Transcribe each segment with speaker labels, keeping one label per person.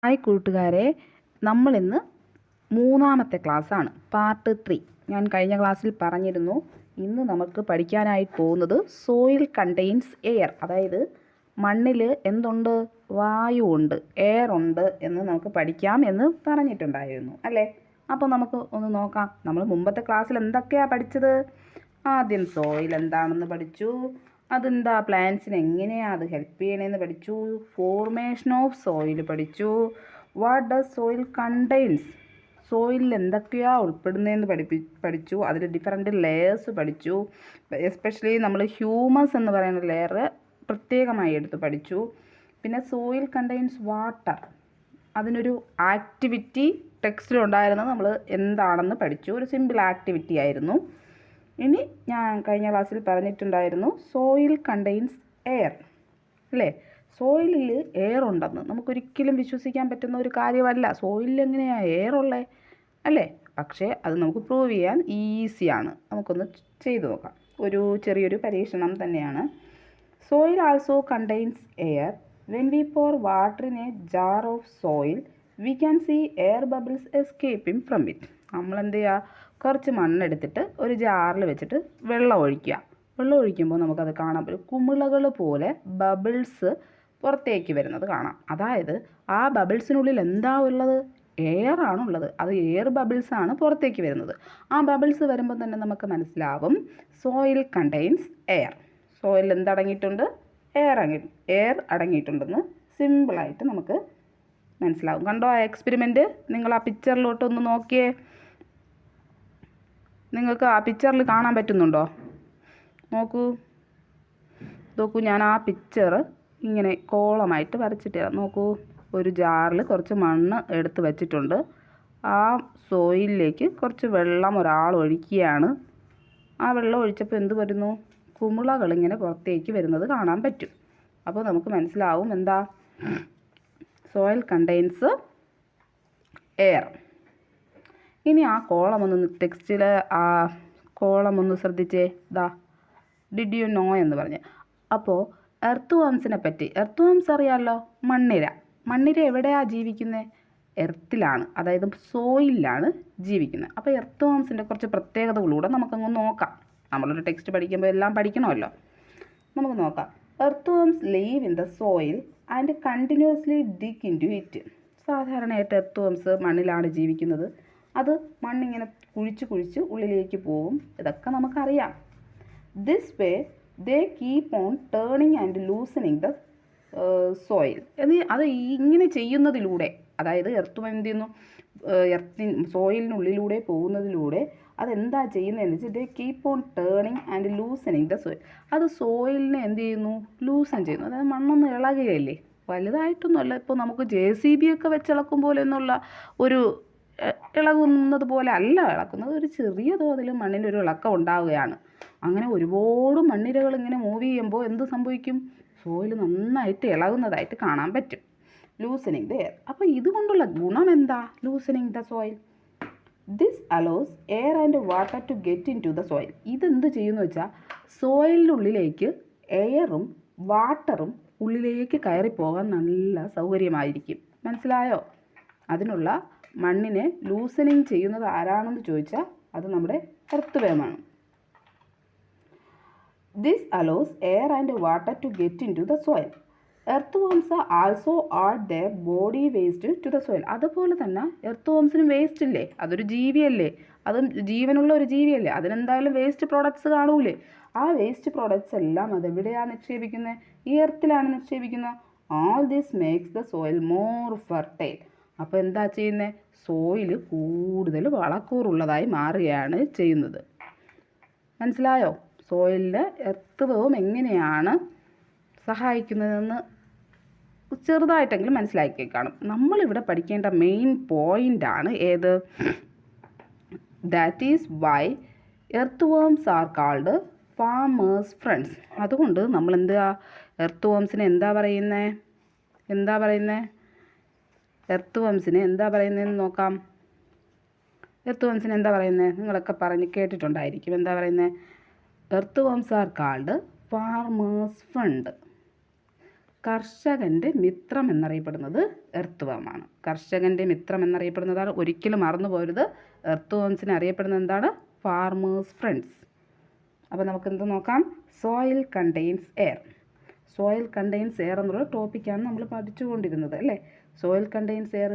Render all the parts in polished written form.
Speaker 1: Hi കൂട്ടുകാരെ, നമ്മളിന്ന് മൂന്നാമത്തെ ക്ലാസ്സാണ്, പാർട്ട് 3. ഞാൻ കഴിഞ്ഞ ക്ലാസ്സിൽ പറഞ്ഞിരുന്നു, ഇന്ന് നമുക്ക് പഠിക്കാനായി പോകുന്നത് സോയിൽ കണ്ടെയ്ൻസ് എയർ, അതായത് മണ്ണിൽ എന്തുണ്ട്, വായുവുണ്ട്, എയർ ഉണ്ട് എന്ന് നമുക്ക് പഠിക്കാം എന്ന് പറഞ്ഞിട്ടുണ്ടായിരുന്നു അല്ലേ. അപ്പോൾ നമുക്ക് ഒന്ന് നോക്കാം, നമ്മൾ മുമ്പത്തെ ക്ലാസ്സിൽ എന്തൊക്കെയാണ് പഠിച്ചത്. ആദ്യം സോയിൽ എന്താണെന്ന് പഠിച്ചു, അതെന്താ പ്ലാന്റ്സിന് എങ്ങനെയാണ് അത് ഹെൽപ്പ് ചെയ്യണമെന്ന് പഠിച്ചു, ഫോർമേഷൻ ഓഫ് സോയിൽ പഠിച്ചു, വാട്ട് ഡസ് സോയിൽ കണ്ടെയ്ൻസ്, സോയിലിൽ എന്തൊക്കെയാണ് ഉൾപ്പെടുന്നതെന്ന് പഠിച്ചു. അതിൽ ഡിഫറെൻറ്റ് ലെയേഴ്സ് പഠിച്ചു. എസ്പെഷ്യലി നമ്മൾ ഹ്യൂമസ് എന്ന് പറയുന്ന ലെയർ പ്രത്യേകമായി എടുത്ത് പഠിച്ചു. പിന്നെ സോയിൽ കണ്ടെയ്ൻസ് വാട്ടർ, അതിനൊരു ആക്ടിവിറ്റി ടെക്സ്റ്റിലുണ്ടായിരുന്നത് നമ്മൾ എന്താണെന്ന് പഠിച്ചു. ഒരു സിമ്പിൾ ആക്ടിവിറ്റി ആയിരുന്നു. ഇനി ഞാൻ കഴിഞ്ഞ ക്ലാസ്സിൽ പറഞ്ഞിട്ടുണ്ടായിരുന്നു സോയിൽ കണ്ടെയ്ൻസ് എയർ അല്ലേ. സോയിലിൽ എയർ ഉണ്ടെന്ന് നമുക്കൊരിക്കലും വിശ്വസിക്കാൻ പറ്റുന്ന ഒരു കാര്യമല്ല. സോയിലിൽ എങ്ങനെയാണ് എയർ ഉള്ളത് അല്ലേ. പക്ഷേ അത് നമുക്ക് പ്രൂവ് ചെയ്യാൻ ഈസിയാണ്. നമുക്കൊന്ന് ചെയ്തു നോക്കാം. ഒരു ചെറിയൊരു പരീക്ഷണം തന്നെയാണ്. Soil also contains air. When we pour water in a jar of soil, we can see air bubbles escaping from it. നമ്മൾ എന്ത് ചെയ്യുക, കുറച്ച് മണ്ണെടുത്തിട്ട് ഒരു ജാറിൽ വെച്ചിട്ട് വെള്ളം ഒഴിക്കുക. വെള്ളം ഒഴിക്കുമ്പോൾ നമുക്കത് കാണാൻ പറ്റും, കുമിളകൾ പോലെ ബബിൾസ് പുറത്തേക്ക് വരുന്നത് കാണാം. അതായത് ആ ബബിൾസിനുള്ളിൽ എന്താ ഉള്ളത്, എയർ ആണുള്ളത്. അത് എയർ ബബിൾസാണ് പുറത്തേക്ക് വരുന്നത്. ആ ബബിൾസ് വരുമ്പോൾ തന്നെ നമുക്ക് മനസ്സിലാവും സോയിൽ കണ്ടെയ്ൻസ് എയർ. സോയിൽ എന്തടങ്ങിയിട്ടുണ്ട്, എയർ അടങ്ങിയിട്ടുണ്ടെന്ന് സിമ്പിളായിട്ട് നമുക്ക് മനസ്സിലാവും. കണ്ടോ ആ എക്സ്പെരിമെൻറ്റ്? നിങ്ങൾ ആ പിക്ചറിലോട്ടൊന്ന് നോക്കിയേ. നിങ്ങൾക്ക് ആ പിക്ചറിൽ കാണാൻ പറ്റുന്നുണ്ടോ? നോക്കൂ, ഞാൻ ആ പിക്ചർ ഇങ്ങനെ കോളമായിട്ട് വരച്ചിട്ട് തരാം. നോക്കൂ, ഒരു ജാറിൽ കുറച്ച് മണ്ണ് എടുത്ത് വെച്ചിട്ടുണ്ട്. ആ സോയിലിലേക്ക് കുറച്ച് വെള്ളം ഒരാൾ ഒഴിക്കുകയാണ്. ആ വെള്ളം ഒഴിച്ചപ്പോൾ എന്ത് വരുന്നു, കുമിളകൾ ഇങ്ങനെ പുറത്തേക്ക് വരുന്നത് കാണാൻ പറ്റും. അപ്പോൾ നമുക്ക് മനസ്സിലാവും എന്താ, സോയിൽ കണ്ടെയ്ൻസ് എയർ. ഇനി ആ കോളം ഒന്ന് ടെക്സ്റ്റിൽ ആ കോളം ഒന്ന് ശ്രദ്ധിച്ചേ. ഡിഡ് യു നോ എന്ന് പറഞ്ഞ്. അപ്പോൾ എർത്ത് വേംസിനെ പറ്റി, എർത്ത് വേംസ് അറിയാമല്ലോ, മണ്ണിര എവിടെയാണ് ജീവിക്കുന്നത്, എർത്തിലാണ്, അതായത് സോയിലാണ് ജീവിക്കുന്നത്. അപ്പോൾ എർത്ത് വേംസിൻ്റെ കുറച്ച് പ്രത്യേകതകളൂടെ നമുക്കങ്ങ് നോക്കാം. നമ്മളൊരു ടെക്സ്റ്റ് പഠിക്കുമ്പോൾ എല്ലാം പഠിക്കണമല്ലോ. നമുക്ക് നോക്കാം. Earthworms live in the soil and continuously dig into it. സാധാരണയായിട്ട് എർത്ത് വേംസ് മണ്ണിലാണ് ജീവിക്കുന്നത്. അത് മണ്ണിങ്ങനെ കുഴിച്ച് ഉള്ളിലേക്ക് പോവും. ഇതൊക്കെ നമുക്കറിയാം. This way they keep on turning and loosening the soil. അത് ഇങ്ങനെ ചെയ്യുന്നതിലൂടെ, അതായത് എർത്ത് വേം എന്ത് ചെയ്യുന്നു, സോയിലിനുള്ളിലൂടെ പോകുന്നതിലൂടെ അതെന്താ ചെയ്യുന്നതെന്ന് വെച്ചാൽ they keep on turning and loosening the soil. അത് സോയിലിനെ എന്ത് ചെയ്യുന്നു, ലൂസൺ ചെയ്യുന്നു. അതായത് മണ്ണൊന്ന് ഇളകുകയല്ലേ, വലുതായിട്ടൊന്നുമല്ല. ഇപ്പോൾ നമുക്ക് JCB ഒക്കെ വെച്ചിളക്കും പോലെ എന്നുള്ള ഒരു ഇളകുന്നത് പോലെ അല്ല ഇളക്കുന്നത്. ഒരു ചെറിയ തോതിൽ മണ്ണിനൊരു ഇളക്കം ഉണ്ടാവുകയാണ്. അങ്ങനെ ഒരുപാട് മണ്ണിരകൾ ഇങ്ങനെ മൂവ് ചെയ്യുമ്പോൾ എന്ത് സംഭവിക്കും, സോയിൽ നന്നായിട്ട് ഇളകുന്നതായിട്ട് കാണാൻ പറ്റും. Loosening the air. അപ്പോൾ ഇതുകൊണ്ടുള്ള ഗുണം എന്താ, loosening the soil. This allows air and water to get in to the soil. ഇതെന്ത് ചെയ്യുമെന്ന് വെച്ചാൽ സോയിലിനുള്ളിലേക്ക് എയറും വാട്ടറും ഉള്ളിലേക്ക് കയറിപ്പോകാൻ നല്ല സൗകര്യമായിരിക്കും. മനസ്സിലായോ? അതിനുള്ള മണ്ണിനെ ലൂസനിങ് ചെയ്യുന്നത് ആരാണെന്ന് ചോദിച്ചാൽ അത് നമ്മുടെ എർത്ത് വേമാണ്. This allows air and water to get in to the soil. Earthworms also add their body waste to the soil. അതുപോലെ തന്നെ എർത്ത് വേംസിന് വേസ്റ്റ് ഇല്ലേ, അതൊരു ജീവിയല്ലേ, അതും ജീവനുള്ള ഒരു ജീവിയല്ലേ, അതിനെന്തായാലും വേസ്റ്റ് പ്രോഡക്ട്സ് കാണൂലേ. ആ വേസ്റ്റ് പ്രോഡക്ട്സ് എല്ലാം അതെവിടെയാണ് നിക്ഷേപിക്കുന്നത്, ഈ എർത്തിലാണ് നിക്ഷേപിക്കുന്നത്. ആൾ this makes the soil more fertile. അപ്പോൾ എന്താ ചെയ്യുന്നത്, സോയിൽ കൂടുതൽ വളക്കൂറുള്ളതായി മാറുകയാണ് ചെയ്യുന്നത്. മനസ്സിലായോ? സോയിലിൻ്റെ എർത്ത് വേം എങ്ങനെയാണ് സഹായിക്കുന്നതെന്ന് ചെറുതായിട്ടെങ്കിലും മനസ്സിലാക്കി കാണും. നമ്മളിവിടെ പഠിക്കേണ്ട മെയിൻ പോയിൻ്റാണ് ഏത്, that is why earthworms are called farmers friends. അതുകൊണ്ട് നമ്മൾ എർത്ത് വേംസിനെ എന്താ പറയുന്നത്, എർത്ത് വേംസിനെ എന്താ പറയുന്നതെന്ന് നോക്കാം. എർത്ത് വേംസിന് എന്താ പറയുന്നത്, നിങ്ങളൊക്കെ പറഞ്ഞ് കേട്ടിട്ടുണ്ടായിരിക്കും. എന്താ പറയുന്നത്, earthworms are called farmers friend. കർഷകൻ്റെ മിത്രം എന്നറിയപ്പെടുന്നത് എർത്ത് വേമാണ്. കർഷകൻ്റെ മിത്രം എന്നറിയപ്പെടുന്നതാണ്. ഒരിക്കലും മറന്നു പോരുത്. എർത്ത് വേംസിനെ അറിയപ്പെടുന്നത് എന്താണ്? Farmers friends. അപ്പോൾ നമുക്ക് എന്ത് നോക്കാം? Soil contains air. Soil contains air എന്നുള്ള ടോപ്പിക്കാണ് നമ്മൾ പഠിച്ചുകൊണ്ടിരുന്നത് അല്ലേ? സോയിൽ കണ്ടെയ്ൻസ് എയർ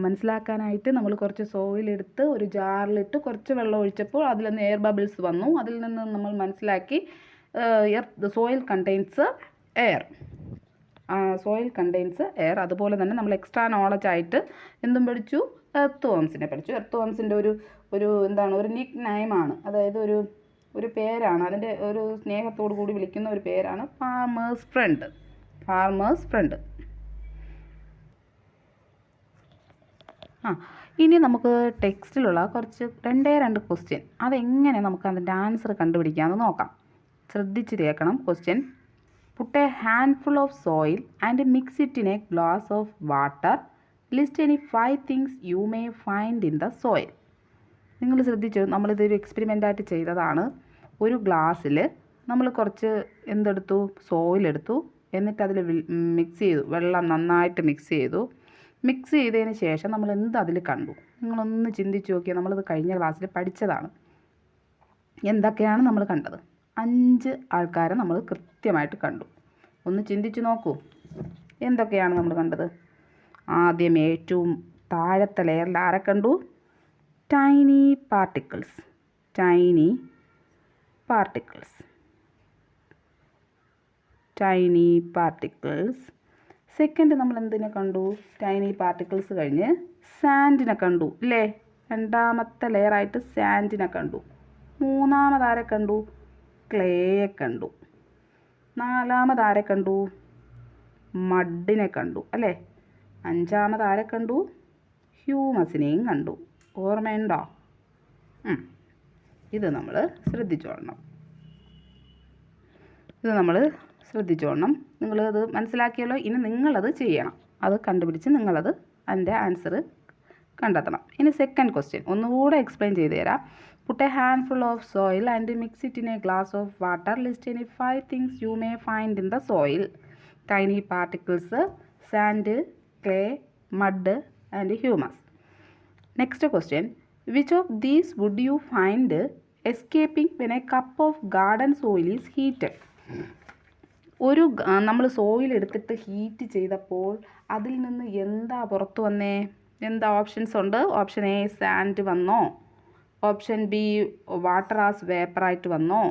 Speaker 1: മനസ്സിലാക്കാനായിട്ട് നമ്മൾ കുറച്ച് സോയിൽ എടുത്ത് ഒരു ജാറിലിട്ട് കുറച്ച് വെള്ളം ഒഴിച്ചപ്പോൾ അതിൽ നിന്ന് എയർ ബബിൾസ് വന്നു. അതിൽ നിന്ന് നമ്മൾ മനസ്സിലാക്കി soil contains air. Soil contains air. അതുപോലെ തന്നെ നമ്മൾ എക്സ്ട്രാ നോളജ് ആയിട്ട് എന്തും പഠിച്ചു? എർത്ത് വേംസിനെ പഠിച്ചു. എർത്ത് വേംസിൻ്റെ ഒരു എന്താണ്, ഒരു നിക്ക് നെയിമാണ്, അതായത് ഒരു പേരാണ്. അതിൻ്റെ ഒരു സ്നേഹത്തോടു കൂടി വിളിക്കുന്ന ഒരു പേരാണ് ഫാർമേഴ്സ് ഫ്രണ്ട്. Farmers front. ഇനി നമുക്ക് ടെക്സ്റ്റിലുള്ള കുറച്ച് 2 ക്വസ്റ്റ്യൻ, അതെങ്ങനെ നമുക്ക് അതിൻ്റെ ആൻസർ കണ്ടുപിടിക്കാമെന്ന് നോക്കാം. ശ്രദ്ധിച്ച് കേൾക്കണം. Question: puttu a handful of soil and mix it in a glass of water. List any 5 things you may find in the soil. നിങ്ങൾ ശ്രദ്ധിച്ചു, നമ്മളിതൊരു എക്സ്പെരിമെൻ്റായിട്ട് ചെയ്തതാണ്. ഒരു ഗ്ലാസ്സിൽ നമ്മൾ കുറച്ച് എന്തെടുത്തു? സോയിലെടുത്തു. എന്നിട്ട് അതിൽ മിക്സ് ചെയ്തു. വെള്ളം നന്നായിട്ട് മിക്സ് ചെയ്തു. മിക്സ് ചെയ്തതിന് ശേഷം നമ്മൾ അതിൽ കണ്ടു? നിങ്ങളൊന്ന് ചിന്തിച്ച് നോക്കിയാൽ, നമ്മളിത് കഴിഞ്ഞ ക്ലാസ്സിൽ പഠിച്ചതാണ്. എന്തൊക്കെയാണ് നമ്മൾ കണ്ടത്? 5 ആൾക്കാരെ നമ്മൾ കൃത്യമായിട്ട് കണ്ടു. ഒന്ന് ചിന്തിച്ച് നോക്കൂ, എന്തൊക്കെയാണ് നമ്മൾ കണ്ടത്? ആദ്യം ഏറ്റവും താഴത്തെ ലെയറിൽ ആരെ കണ്ടു? Tiny particles. Tiny particles. Tiny particles. Second നമ്മൾ എന്തിനെ കണ്ടു? ടൈനി പാർട്ടിക്കിൾസ് കഴിഞ്ഞ് സാൻഡിനെ കണ്ടു അല്ലേ? രണ്ടാമത്തെ ലെയറായിട്ട് സാൻഡിനെ കണ്ടു. മൂന്നാമതാരെ കണ്ടു? ക്ലേയെ കണ്ടു. നാലാമതാരെ കണ്ടു? മഡിനെ കണ്ടു അല്ലേ? അഞ്ചാമതാരെ കണ്ടു? ഹ്യൂമസിനെയും കണ്ടു. ഓർമ്മയുണ്ടോ? ഇത് നമ്മൾ ശ്രദ്ധിച്ചോളണം. നിങ്ങളത് മനസ്സിലാക്കിയല്ലോ. ഇനി നിങ്ങളത് ചെയ്യണം. അത് കണ്ടുപിടിച്ച് നിങ്ങളത് അതിൻ്റെ ആൻസർ കണ്ടെത്തണം. ഇനി സെക്കൻഡ് ക്വസ്റ്റ്യൻ ഒന്നുകൂടെ എക്സ്പ്ലെയിൻ ചെയ്ത് തരാം. Put a handful of soil and mix it in a glass of water. List any 5 things you may find in the soil. Tiny particles, sand, clay, mud and humus. Next question: which of these would you find escaping when a cup of garden soil is heated? നമ്മൾ soil എടുത്തിട്ട് heat ചെയ്തപ്പോൾ അതിൽ നിന്ന് എന്താ പുറത്ത് വന്നേ? എന്താ options ഉണ്ട്? ഓപ്ഷൻ എ സാൻഡ് വന്നോ? ഓപ്ഷൻ ബി വാട്ടർ ആസ് വേപ്പറായിട്ട് വന്നോ?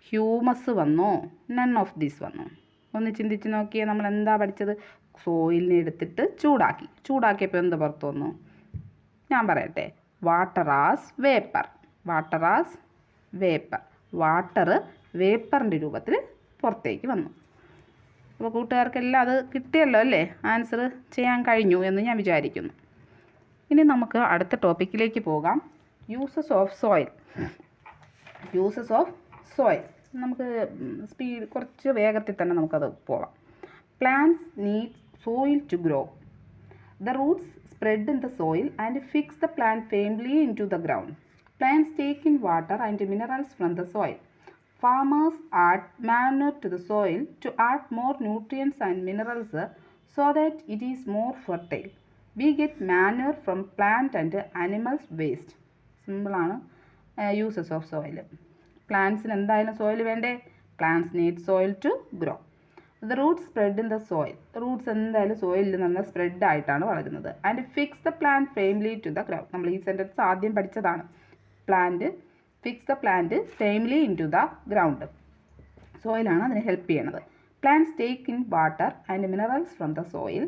Speaker 1: ഹ്യൂമസ് വന്നോ? നൺ ഓഫ് ദീസ് വന്നോ? ഒന്ന് ചിന്തിച്ച് നോക്കിയേ. നമ്മൾ എന്താ പഠിച്ചത്? സോയിലിനെ എടുത്തിട്ട് ചൂടാക്കിയപ്പോൾ എന്ത് പുറത്ത് വന്നു? ഞാൻ പറയട്ടെ. Water as vapour. വാട്ടർ വേപ്പറിൻ്റെ രൂപത്തിൽ പുറത്തേക്ക് വന്നു. അപ്പോൾ കൂട്ടുകാർക്കെല്ലാം അത് കിട്ടിയല്ലോ അല്ലേ? ആൻസർ ചെയ്യാൻ കഴിഞ്ഞു എന്ന് ഞാൻ വിചാരിക്കുന്നു. ഇനി നമുക്ക് അടുത്ത ടോപ്പിക്കിലേക്ക് പോകാം. Uses of soil. നമുക്ക് കുറച്ച് വേഗത്തിൽ തന്നെ നമുക്കത് പോകാം. Plants need soil to grow. The roots spread in the soil and fix the plant firmly into the ground. Plants take in water and minerals from the soil. Farmers add manure to the soil to add more nutrients and minerals so that it is more fertile. We get manure from plant and animals waste. Simple ആണ് uses of soil. പ്ലാന്റ്സിന് എന്തായാലും soil വേണ്ടേ? Plants need soil to grow. The roots spread in the soil. Roots എന്തായാലും സോയിലിൽ നിന്ന് spread ആയിട്ടാണ് വളരുന്നത്. And fix the plant firmly to the ground. നമ്മൾ ഈ സെൻറ്റൻസ് ആദ്യം പഠിച്ചതാണ്. Fix the plant firmly in to the ground. സോയിലാണ് അതിനെ ഹെൽപ്പ് ചെയ്യണത്. Plants take in water and minerals from the soil.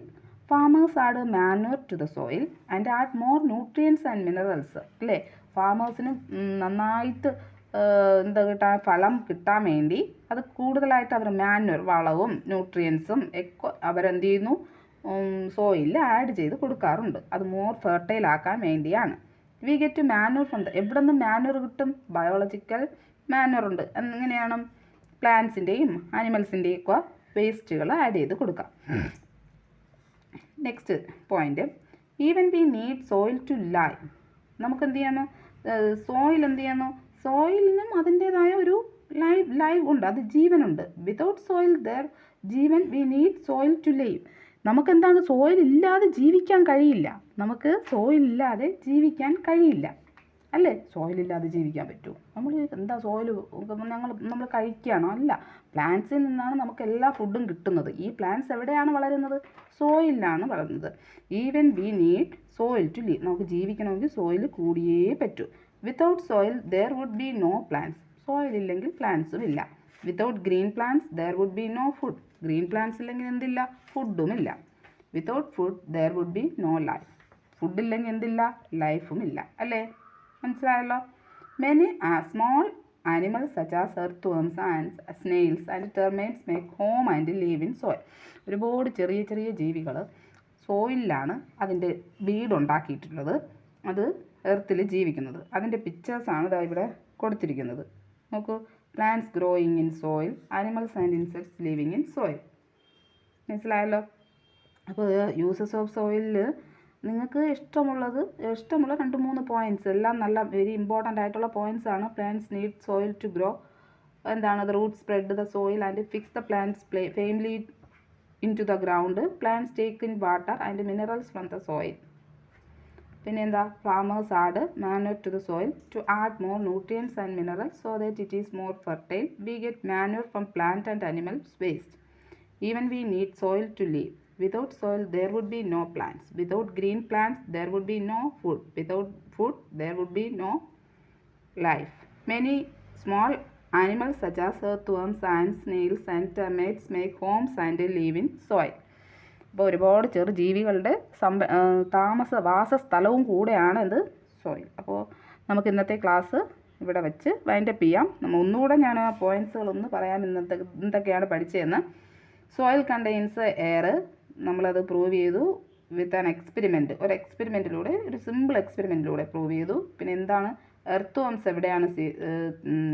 Speaker 1: Farmers add manure to the soil and add more nutrients and minerals. അല്ലേ? ഫാമേഴ്സിന് നന്നായിട്ട് ഫലം കിട്ടാൻ വേണ്ടി അത് കൂടുതലായിട്ട് അവർ മാനുവർ, വളവും ന്യൂട്രിയൻസും ഒക്കെ അവരെന്ത് ചെയ്യുന്നു? സോയിലിൽ ആഡ് ചെയ്ത് കൊടുക്കാറുണ്ട്. അത് മോർ ഫെർട്ടൈൽ ആക്കാൻ വേണ്ടിയാണ്. വി ഗെറ്റ് മാനുവർ ഫ്രം എവിടെ നിന്ന് മാനുവർ കിട്ടും? ബയോളജിക്കൽ മാനുവർ ഉണ്ട്. എങ്ങനെയാണ്? പ്ലാന്റ്സിൻ്റെയും ആനിമൽസിൻ്റെയും ഒക്കെ വേസ്റ്റുകൾ ആഡ് ചെയ്ത് കൊടുക്കാം. Next point: even we need soil to live. നമുക്ക് എന്ത് ചെയ്യണം? സോയിൽ എന്ത് ചെയ്യണം? സോയിലിനും അതിൻ്റേതായ ഒരു ലൈവ് ഉണ്ട്, അത് ജീവനുണ്ട്. വിതൗട്ട് സോയിൽ ദർ ജീവൻ we need soil to live. നമുക്കെന്താണ്, സോയിൽ ഇല്ലാതെ ജീവിക്കാൻ കഴിയില്ല. നമുക്ക് സോയിൽ ഇല്ലാതെ ജീവിക്കാൻ കഴിയില്ല, അല്ലേ? സോയിലില്ലാതെ ജീവിക്കാൻ പറ്റുമോ? നമ്മൾ എന്താ സോയിൽ നമ്മൾ കഴിക്കുകയാണോ? അല്ല, പ്ലാന്റ്സിൽ നിന്നാണ് നമുക്ക് എല്ലാ ഫുഡും കിട്ടുന്നത്. ഈ പ്ലാന്റ്സ് എവിടെയാണ് വളരുന്നത്? സോയിലാണ് വളരുന്നത്. Even we need soil to live. നമുക്ക് ജീവിക്കണമെങ്കിൽ സോയിൽ കൂടിയേ പറ്റൂ. Without soil there would be no plants. Soil ഇല്ലെങ്കിൽ പ്ലാന്റ്സും ഇല്ല. Without green plants there would be no food. Green plants ഇല്ലെങ്കിൽ എന്തില്ല? ഫുഡും ഇല്ല. Without food there would be no life. ഫുഡില്ലെങ്കിൽ എന്തില്ല? ലൈഫും ഇല്ല, അല്ലേ? മനസ്സിലായല്ലോ? Many small animals such as earthworms, ants, snails and termites make home and live in soil. ഒരുപാട് ചെറിയ ചെറിയ ജീവികൾ സോയിലാണ് അതിൻ്റെ വീടുണ്ടാക്കിയിട്ടുള്ളത്. അത് എർത്തിൽ ജീവിക്കുന്നത്. അതിൻ്റെ പിക്ചേഴ്സാണ് ഇതാ ഇവിടെ കൊടുത്തിരിക്കുന്നത്. നോക്കൂ, plants growing in soil, animals and insects living in soil. മനസ്സിലായല്ലോ? അപ്പോൾ യൂസസ് ഓഫ് സോയിലിൽ നിങ്ങൾക്ക് ഇഷ്ടമുള്ള 2-3 പോയിൻറ്റ്സ് എല്ലാം നല്ല വെരി ഇമ്പോർട്ടൻ്റ് ആയിട്ടുള്ള പോയിൻറ്റ്സ് ആണ്. Plants need soil to grow. എന്താണ്? The root spread the soil and fix the plants firmly in to the ground. Plants take in water and minerals from the soil. പിന്നെ എന്താ? Farmers add manure to the soil to add more nutrients and minerals so that it is more fertile. We get manure from plant and animal waste. Even we need soil to live. Without soil there would be no plants. Without green plants there would be no food. Without food there would be no life. Many small animals such as earthworms, ants, snails and termites make homes and live in soil. അപ്പോൾ ഒരുപാട് ചെറു ജീവികളുടെ വാസസ്ഥലവും കൂടെയാണ് ഇത് soil. അപ്പോൾ നമുക്ക് ഇന്നത്തെ class ഇവിടെ വെച്ച് വൈൻഡപ്പ് ചെയ്യാം. ഒന്നുകൂടെ ഞാൻ ആ പോയിൻറ്റ്സുകളൊന്ന് പറയാം എന്തൊക്കെയാണ് പഠിച്ചതെന്ന്. സോയിൽ കണ്ടെയ്ൻസ് എയർ, നമ്മളത് പ്രൂവ് ചെയ്തു വിത്ത് ആൻ എക്സ്പെരിമെൻറ്റ്. ഒരു സിമ്പിൾ എക്സ്പെരിമെൻറ്റിലൂടെ പ്രൂവ് ചെയ്തു. പിന്നെ എന്താണ് എർത്ത് എവിടെയാണ്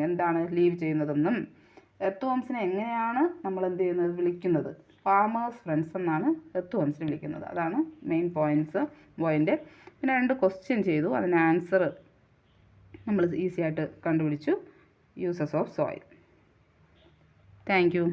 Speaker 1: എന്താണ് ലീവ് ചെയ്യുന്നതെന്നും, എർത്ത് എങ്ങനെയാണ് നമ്മൾ എന്ത് ചെയ്യുന്നത്, വിളിക്കുന്നത്, ഫാമേഴ്സ് ഫ്രണ്ട്സ് എന്നാണ് എർത്ത് വിളിക്കുന്നത്. അതാണ് മെയിൻ പോയിൻറ്റ്. പിന്നെ 2 ക്വസ്റ്റ്യൻ ചെയ്തു, അതിന് ആൻസർ നമ്മൾ ഈസി ആയിട്ട് കണ്ടുപിടിച്ചു. Uses of soil. Thank you.